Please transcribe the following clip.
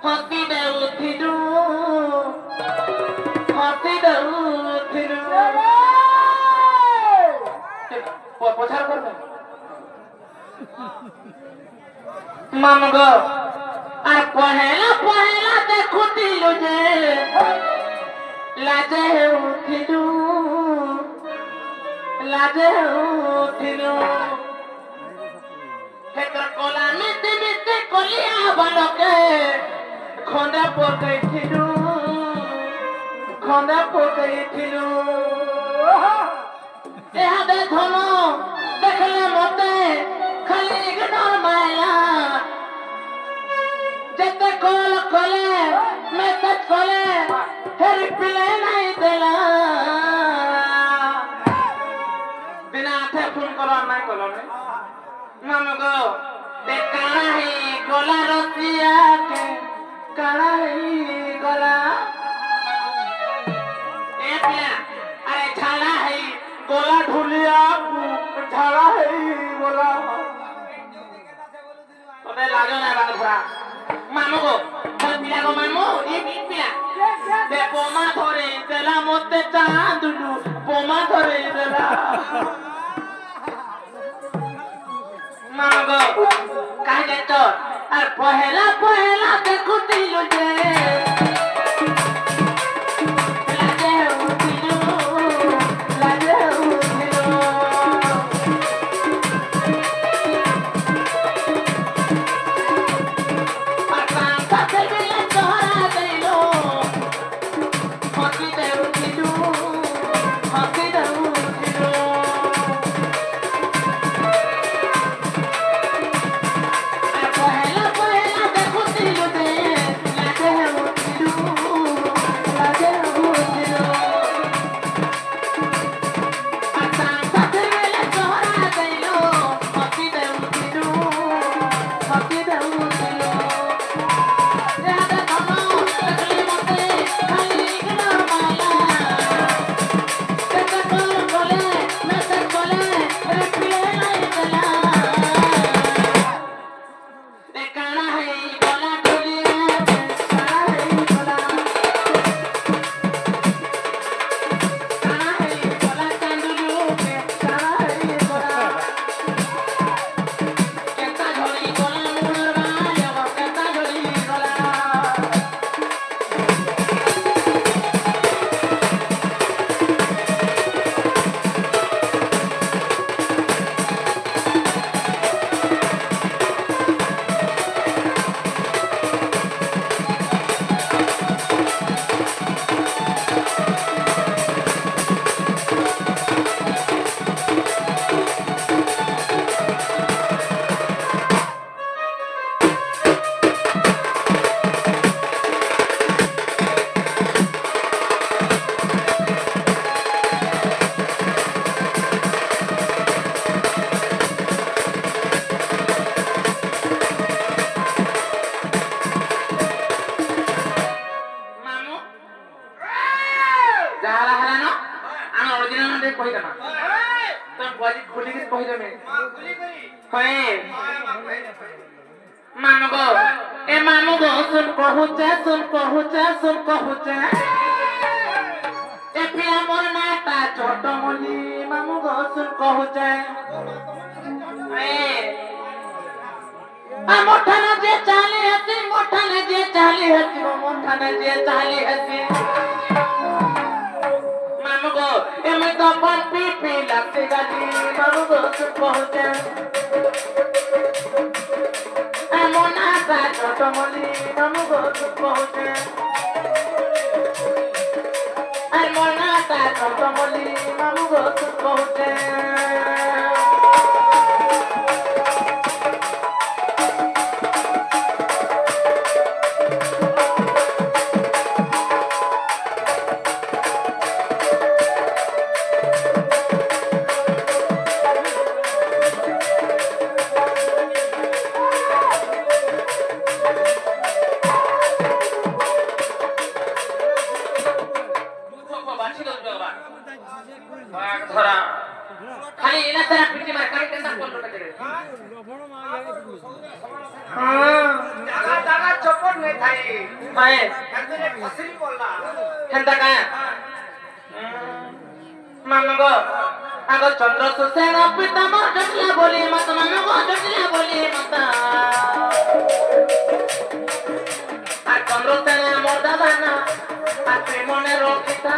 हसी देउथिलु हसी देउथिलु पछाड़ करबे मामगो आ पहेला पहेला देखुतिलु जे लाजे उठिलु हेतर कोला मिते मिते कोलिया बनके खंडा पकैथिलु एहा दे धनो देखले मते खाली गडर माया जते कॉल कले मैसेज कले हे रिप्लाई नहीं देला बिना आथे फोन करो नहीं करो ने मामगो ते काना है गोला रसिया के काना है गोला ए पिया अरे झाला है गोला ढुलिया झाला है गोला तबे लागो ना बात भरा मामगो चल पिला को मामो ए पिला दे पोमा धरे देला मते चांदुलु पोमा धरे देला मामगो काहे देतो আর পহেলা পহেলা দেখুতিলু যে লাজে উঠিলু আর কাঁথা দিলে তোরা দেইলো হসি দে উঠিলু मामगो ए मामगो सुन कहूचे ए पिया मोर नाता छोट मोली मामगो सुन कहूचे ए मोठा जे चाली हसी मोठा जे चाली हसी मामगो ए मैं तो पन पी लगते गाली मामगो सुन कहूचे मोनाता छोट मोली मामगो सुन कहूचे मोनाता छोट मोली मामगो सुन कहूचे खाली इला सारा पिटी मार काई केंदा कोन लोटा करे हां दागा चप्पल कोन नहीं थाई हाय कंदरे फसरी बोलला हेंता का मामगो आगो चंद्रसेन पितामह जटिया बोली मत मामगो जटिया बोली मत आ चंद्रसेन मोर दादा ना आ प्रेमने रखिता